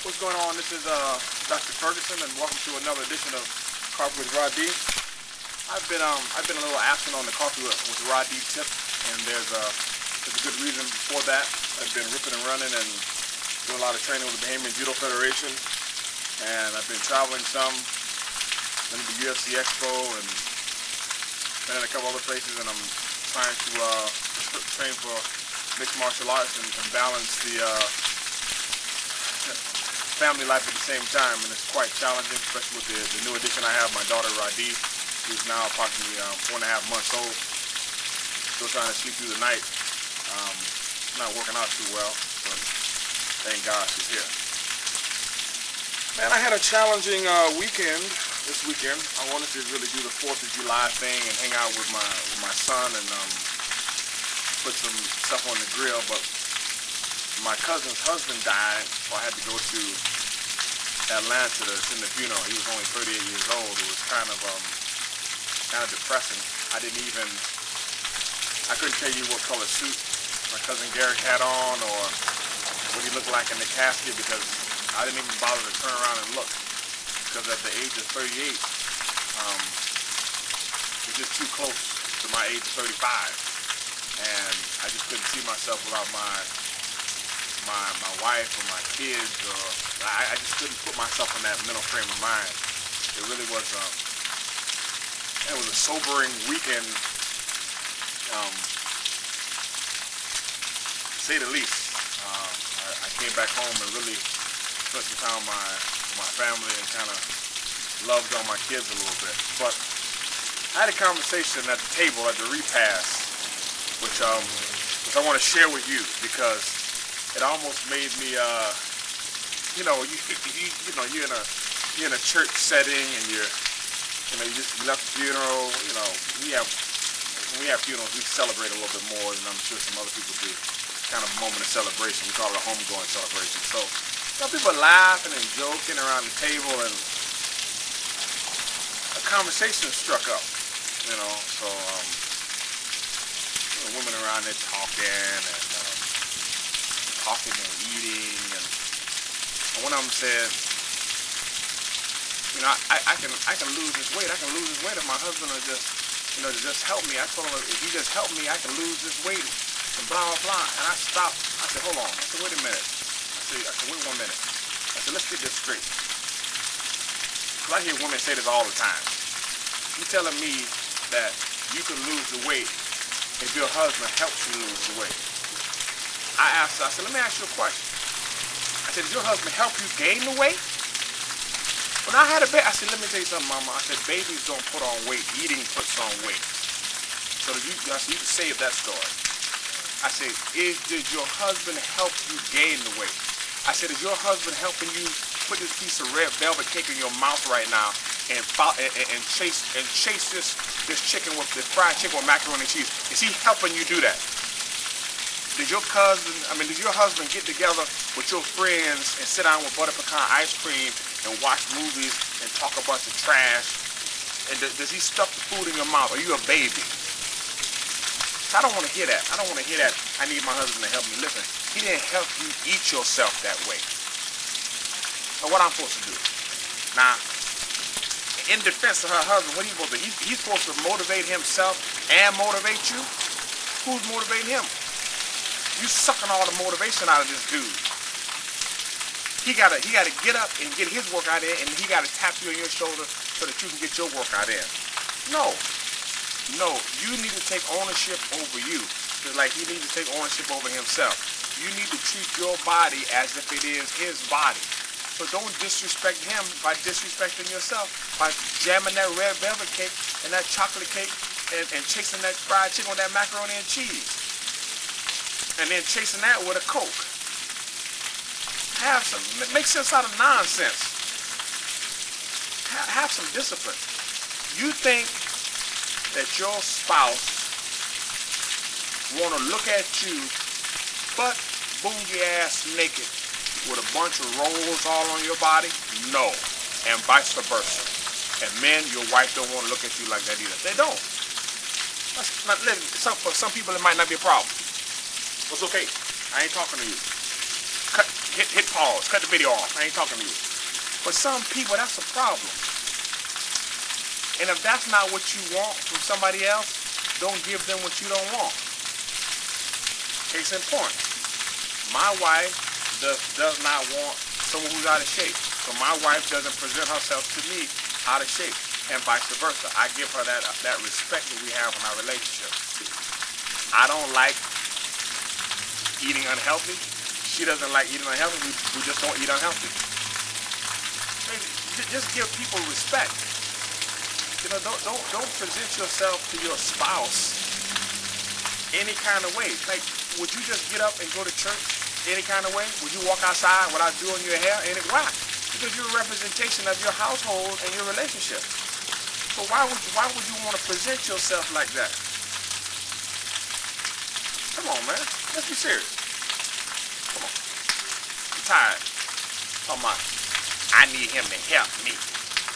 What's going on? This is Dr. Ferguson, and welcome to another edition of Coffee with Rhadi. I've been a little absent on the Coffee with Rhadi tip, and there's a good reason for that. I've been ripping and running and doing a lot of training with the Bahamian Judo Federation, and I've been traveling some, been to the UFC Expo, and been in a couple other places, and I'm trying to train for mixed martial arts and balance the family life at the same time, and it's quite challenging, especially with the new addition I have, my daughter Rhadi, who's now approximately 4.5 months old, still trying to sleep through the night, not working out too well, but thank God she's here. Man, I had a challenging weekend this weekend. I wanted to really do the 4th of July thing and hang out with my son and put some stuff on the grill, but my cousin's husband died, so I had to go to Atlanta to attend the funeral. He was only 38 years old. It was kind of depressing. I couldn't tell you what color suit my cousin Garrick had on or what he looked like in the casket, because I didn't even bother to turn around and look, because at the age of 38, it's just too close to my age of 35, and I just couldn't see myself without my wife or my kids, or I just couldn't put myself in that mental frame of mind. It really was a sobering weekend, to say the least. I came back home and really spent some time with my family and kind of loved on my kids a little bit. But I had a conversation at the table at the repast, which I want to share with you, because it almost made me, you're in a church setting, and you left the funeral. When we have funerals, we celebrate a little bit more than I'm sure some other people do. It's kind of a moment of celebration. We call it a homegoing celebration. So, people are laughing and joking around the table, and a conversation struck up. So women around there talking and eating, and one of them said, I can lose this weight. I can lose this weight if my husband will just help me. I told him, if he just help me, I can lose this weight, and blah, blah, blah. And I stopped. I said, hold on. I said, wait a minute. I said, wait 1 minute. I said, let's get this straight. Because I hear women say this all the time. You telling me that you can lose the weight if your husband helps you lose the weight? I asked her, I said, let me ask you a question. I said, does your husband help you gain the weight? When I had a baby, I said, let me tell you something, Mama. I said, babies don't put on weight. Eating puts on weight. So you can save that story. I said, did your husband help you gain the weight? I said, is your husband helping you put this piece of red velvet cake in your mouth right now and chase this chicken with the fried chicken with macaroni and cheese? Is he helping you do that? Does your husband get together with your friends and sit down with butter pecan ice cream and watch movies and talk a bunch of trash? And does he stuff the food in your mouth? Are you a baby? I don't want to hear that. I don't want to hear that. I need my husband to help me. Listen, he didn't help you eat yourself that way. So what I'm supposed to do? Now, in defense of her husband, what he's supposed to do? He's supposed to motivate himself and motivate you? Who's motivating him? You sucking all the motivation out of this dude. He gotta get up and get his workout in, and he gotta tap you on your shoulder so that you can get your workout in. No, you need to take ownership over you, just like he needs to take ownership over himself. You need to treat your body as if it is his body. So don't disrespect him by disrespecting yourself, by jamming that red velvet cake and that chocolate cake and chasing that fried chicken with that macaroni and cheese. And then chasing that with a Coke. Make sense out of nonsense. Have some discipline. You think that your spouse want to look at you butt boogie ass naked with a bunch of rolls all on your body? No. And vice versa. And men, your wife don't want to look at you like that either. They don't. For some people, it might not be a problem. It's okay. I ain't talking to you. hit pause, cut the video off. I ain't talking to you. For some people, that's a problem. And if that's not what you want from somebody else, don't give them what you don't want. Case in point, my wife does not want someone who's out of shape. So my wife doesn't present herself to me out of shape, and vice versa. I give her that respect that we have in our relationship. I don't like eating unhealthy. She doesn't like eating unhealthy. We just don't eat unhealthy. Just give people respect. You know, don't present yourself to your spouse any kind of way. Like, would you just get up and go to church any kind of way? Would you walk outside without doing your hair? Why? Because you're a representation of your household and your relationship. So why would you want to present yourself like that? Come on, man. Let's be serious. Come on. I'm tired. Talking about, I need him to help me.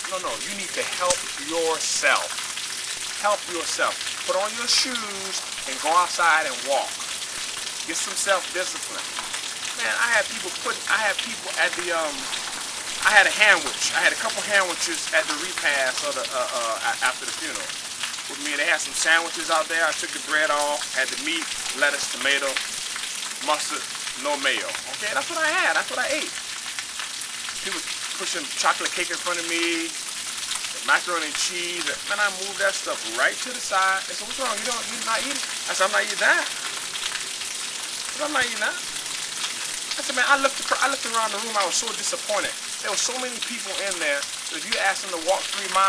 No, you need to help yourself. Help yourself. Put on your shoes and go outside and walk. Get some self-discipline. Man, I had people at the I had a sandwich. I had a couple sandwiches at the repast of after the funeral with me. They had some sandwiches out there. I took the bread off, had the meat, lettuce, tomato, mustard, no mayo. Okay, that's what I had. That's what I ate. People pushing chocolate cake in front of me, macaroni and cheese. Man, I moved that stuff right to the side. They said, "What's wrong? You're not eating?" I said, "I'm not eating that." I'm not eating that. I said, man, I looked around the room. I was so disappointed. There were so many people in there. If you asked them to walk 3 miles.